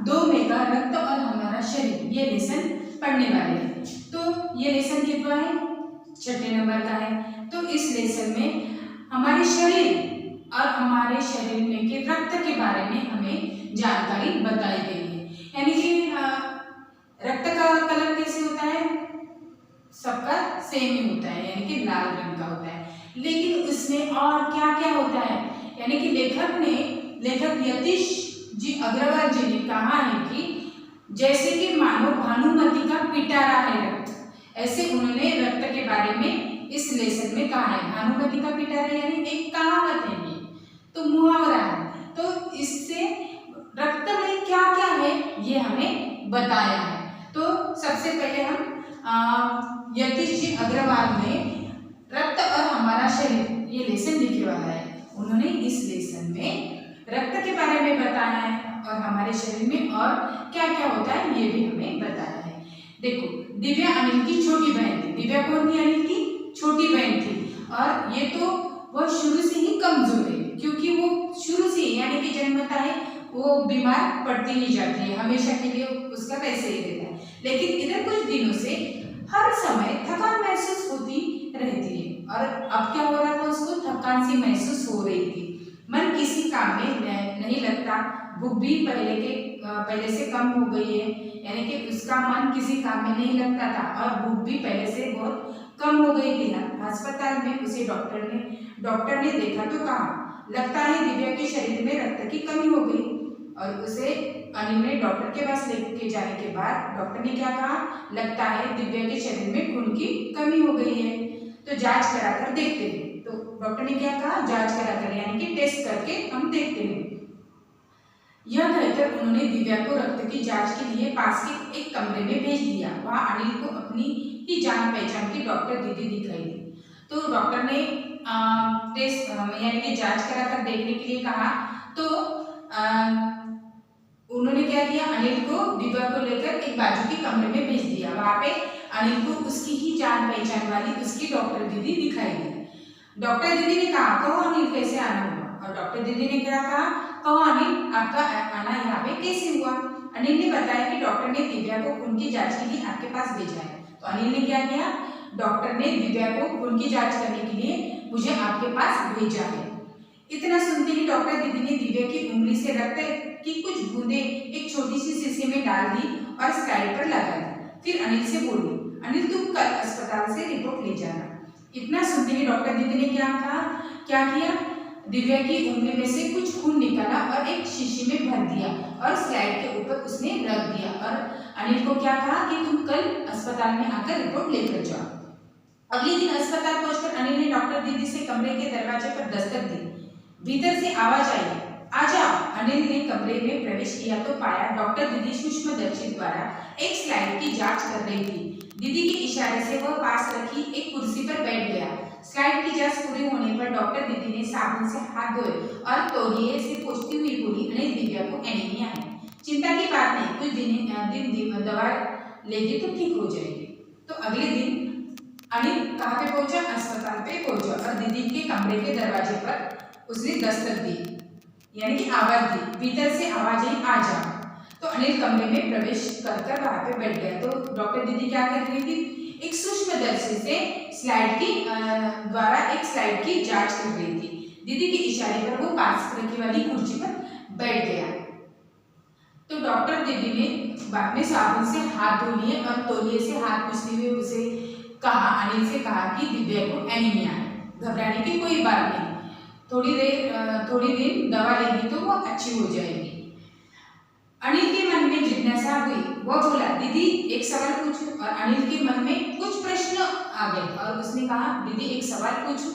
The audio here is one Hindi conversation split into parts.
2 मेगा रक्त और हमारा शरीर, ये लेसन पढ़ने वाले हैं। तो ये लेसन कितना है? 6ठे नंबर का है। तो इस लेसन में हमारे शरीर और हमारे शरीर में के रक्त के बारे में हमें जानकारी बताई गई है। यानी कि रक्त का कलर कैसे होता है? सबका सेम ही होता है, यानी कि लाल रंग का होता है। लेकिन उसमें और क्या क्या होता है? यानी कि लेखक यतीश जी अग्रवाल जी ने कहा है कि जैसे कि मानो भानुमति का पिटारा है रक्त, ऐसे उन्होंने रक्त के बारे में इस लेसन में कहा है। भानुमति का पिटारा यानी एक कहावत है, ये तो मुहावरा है। तो इससे रक्त में क्या क्या है ये हमें बताया है। तो सबसे पहले हम यतीश जी अग्रवाल ने रक्त और हमारा शरीर ये लेसन लिखे वाला है। उन्होंने इस लेसन में रक्त के बारे में बताया है और हमारे शरीर में और क्या क्या होता है ये भी हमें बताया है। देखो, दिव्या अनिल की छोटी बहन थी। दिव्या कौन थी? अनिल की छोटी बहन थी। और ये तो वह शुरू से ही कमजोर है, क्योंकि वो शुरू से यानी कि जन्मता है वो बीमार पड़ती ही जाती है, हमेशा के लिए उसका वैसे ही रहता है। लेकिन इधर कुछ दिनों से हर समय थकान महसूस होती रहती है। और अब क्या हो रहा था? उसको थकान सी महसूस हो रही थी। मन किसी काम में नहीं लगता। भूख भी पहले से कम हो गई है, यानी कि उसका मन किसी काम में नहीं लगता था और भूख भी पहले से बहुत कम हो गई थी। अस्पताल में उसे डॉक्टर ने देखा तो कहा, लगता है दिव्या के शरीर में रक्त की कमी हो गई। और उसे अनिल ने डॉक्टर के पास लेके जाने के बाद डॉक्टर ने क्या कहा? लगता है दिव्या के शरीर में खून की कमी हो गई है, तो जांच कराकर देखते हैं। तो डॉक्टर ने क्या कहा? जांच कराकर, यानी कि टेस्ट करके हम देखते हैं। यह कहकर उन्होंने दिव्या को रक्त की जांच के लिए पास के एक कमरे में भेज दिया। वहां अनिल को अपनी ही जान पहचान की डॉक्टर दीदी दिखाई दी। तो डॉक्टर ने टेस्ट यानी कि जांच कराकर देखने के लिए कहा। तो उन्होंने क्या किया? अनिल को दिव्या को लेकर एक बाजू के कमरे में भेज दिया। वहां पे अनिल को उसकी ही जान पहचान वाली उसकी डॉक्टर दीदी दिखाई दी। डॉक्टर दीदी ने कहा, कहो अनिल कैसे आना हुआ? और डॉक्टर दीदी ने क्या कहा? कहो अनिल आपका आना यहाँ पे कैसे हुआ? अनिल ने बताया कि डॉक्टर ने दिव्या को खून की जांच के लिए आपके पास भेजा है। तो अनिल ने क्या किया? डॉक्टर ने दिव्या को खून की जांच करने के लिए मुझे आपके पास भेजा है। इतना सुनते ही डॉक्टर दीदी ने दिव्या की उंगली से रक्त की कुछ बूंदे एक छोटी सी शीशी में डाल दी और स्लाइड पर लगा दी। फिर अनिल से बोली, अनिल तुम कल अस्पताल से रिपोर्ट ले जाना। इतना सुनते ही डॉक्टर दीदी ने क्या किया? दिव्या की उंगली में से कुछ खून निकाला और एक शीशी में भर दिया और स्लाइड के ऊपर उसने रख दिया। और अनिल को क्या कहा कि तुम कल अस्पताल में आकर रिपोर्ट लेकर जाओ। अगले दिन अस्पताल पहुंचकर अनिल ने डॉक्टर दीदी से कमरे के दरवाजे पर दस्तक दी। भीतर से आवाज आई, आ जाओ। अनिल ने कमरे में प्रवेश किया तो पाया डॉक्टर दीदी सूक्ष्मदर्शी द्वारा एक स्लाइड की जांच कर रही थी। दीदी के इशारे से वह पास रखी एक कुर्सी पर बैठ गया। स्लाइड की जांच पूरी होने पर डॉक्टर दीदी ने साबुन से हाथ धोए और तौलिए से पोंछती हुई बोली, अनिल दिव्या को एनीमिया है, चिंता की बात नहीं, कुछ दिन दवा लेगी तो ठीक हो जाएगी। तो अगले दिन अनिल कहाँ पे पहुंचा? अस्पताल पे पहुंचा और दीदी के कमरे के दरवाजे पर उसने दस्तक दी, यानी कि आवाज दी। भीतर से आवाज आई, आ जाओ। तो अनिल कमरे में प्रवेश कर वहां पे बैठ गया। तो डॉक्टर दीदी क्या कर रही थी? एक सूक्ष्मदर्शी से स्लाइड की द्वारा एक स्लाइड की जांच कर रही थी। दीदी के इशारे पर वो पास रखी वाली कुर्सी पर बैठ गया। तो डॉक्टर दीदी ने बाद में साबुन से हाथ धो लिए और तौलिए से हाथ पोंछते हुए उसे कहा, अनिल से कहा कि दिव्या को एनीमिया है, घबराने की कोई बात नहीं, थोड़ी दिन दवा लेगी तो वो अच्छी हो जाएगी। अनिल के मन में जिज्ञासा हुई। वह बोला, दीदी एक सवाल पूछूं? और अनिल के मन में कुछ प्रश्न आ गए और उसने कहा, दीदी एक सवाल पूछूं?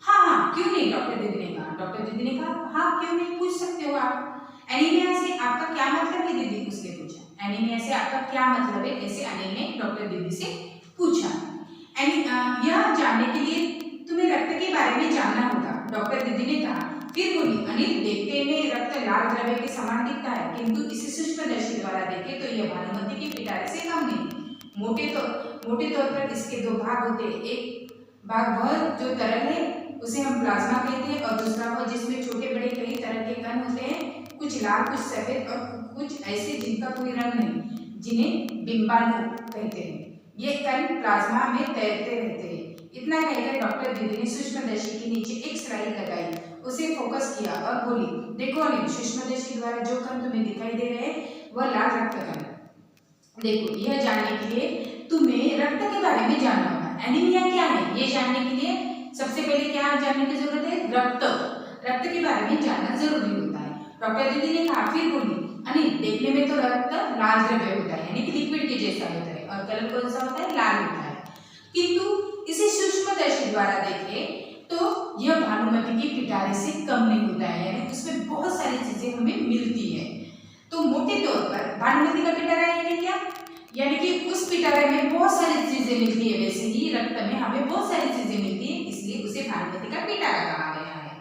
हाँ क्यों नहीं, डॉक्टर दीदी ने कहा। डॉक्टर दीदी ने कहा, हाँ क्यों नहीं, पूछ सकते हो आप। एनीमिया से आपका क्या मतलब है दीदी? उसने पूछा। एनीमिया से आपका क्या मतलब है? ऐसे अनिल ने डॉक्टर दीदी से पूछा। यह जानने के लिए तुम्हें रक्त के बारे में जानना होगा, डॉक्टर दीदी ने कहा। फिर बोली, अनिल देखते में रक्त लाल द्रव्य के समान दिखता है, किंतु इसे सूक्ष्मदर्शी द्वारा देखे तो यह भानुमति के पिटारे से कम नहीं। मोटे तौर पर इसके दो भाग होते हैं। एक भाग वह जो तरल है उसे हम प्लाज्मा कहते हैं और दूसरा वह जिसमें छोटे बड़े कई तरह के कण होते हैं, कुछ लाल, कुछ सफेद और कुछ ऐसे जिनका कोई रंग नहीं, जिन्हें बिंबाणु कहते हैं। ये कण प्लाज्मा में तैरते रहते हैं। इतना कहकर डॉक्टर दीदी ने सूक्ष्मदर्शी के नीचे एक स्लाइड लगाई, उसे फोकस किया और बोली, देखो अनिल, सूक्ष्मदर्शी द्वारा जो कण तुम्हें दिखाई दे रहे हैं वह लाल रक्त कण है। देखो, यह जानने के लिए तुम्हें रक्त के बारे में जानना होगा। एनीमिया क्या है ये जानने के लिए सबसे पहले क्या जानने की जरूरत है? रक्त के बारे में जानना जरूरी होता है। डॉक्टर दीदी ने कहा, फिर बोली, अनिल, देखने में तो रक्त लाल द्रव्य होता है, यानी कि लिक्विड के जैसा होता है, और कलर कौन सा होता है? लाल होता है। किंतु इसे सूक्ष्मदर्शी द्वारा देखें तो यह भानुमति की पिटारे से कम नहीं होता है, यानी उसमें बहुत सारी चीजें हमें मिलती है। तो मोटे तौर पर भानुमति का पिटारा यानी क्या? यानी कि उस पिटारे में बहुत सारी चीजें मिलती है। वैसे ही रक्त में हमें बहुत सारी चीजें मिलती है, इसलिए उसे भानुमति का पिटारा कहा गया है।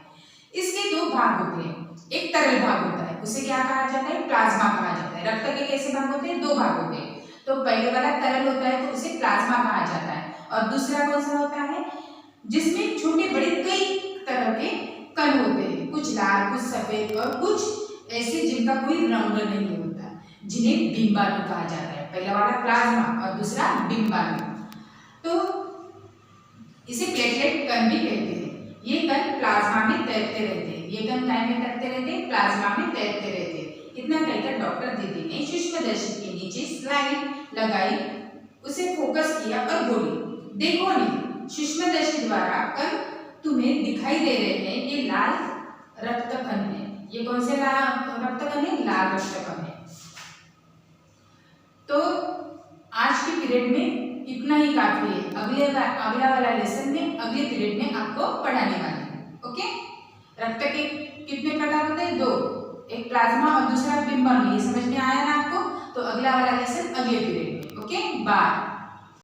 इसके दो भाग होते हैं, एक तरल भाग होता है, उसे क्या कहा जाता है? प्लाज्मा कहा जाता है। रक्त के कैसे भाग होते हैं? दो भाग होते हैं। तो पहले वाला तरल होता है, तो उसे प्लाज्मा कहा जाता है, और दूसरा कौन सा होता है? जिसमें छोटे बड़े कई तरह के कण होते हैं, कुछ लाल, कुछ सफेद और कुछ ऐसे जिनका कोई रंग नहीं होता, जिन्हें बिंबाणु कहा जाता है। पहला वाला प्लाज्मा और दूसरा बिंबाणु। तो इसे प्लेटलेट कण भी कहते हैं। ये कण प्लाज्मा में तैरते रहते हैं। ये कण काय में तैरते रहते हैं? प्लाज्मा में तैरते रहते हैं। इतना कहकर डॉक्टर दीदी ने सूक्ष्मदर्शी के नीचे स्लाइड लगाई, उसे फोकस किया और बोली, देखो अनिल, सूक्ष्मदर्शी द्वारा कण तुम्हें दिखाई दे रहे हैं, ये लाल रक्त कण है। ये कौन से रक्त कण है? लाल रक्त कण है। तो आज के पीरियड में इतना ही काफी है। अगला वाला लेसन में अगले पीरियड में आपको पढ़ाने वाले हैं। ओके, रक्त के कितने प्रकार होते हैं? दो, एक प्लाज्मा और दूसरा बिंबाणु। ये समझ में आया ना आपको? तो अगला वाला लेसन अगले पीरियड में। Okay, bye.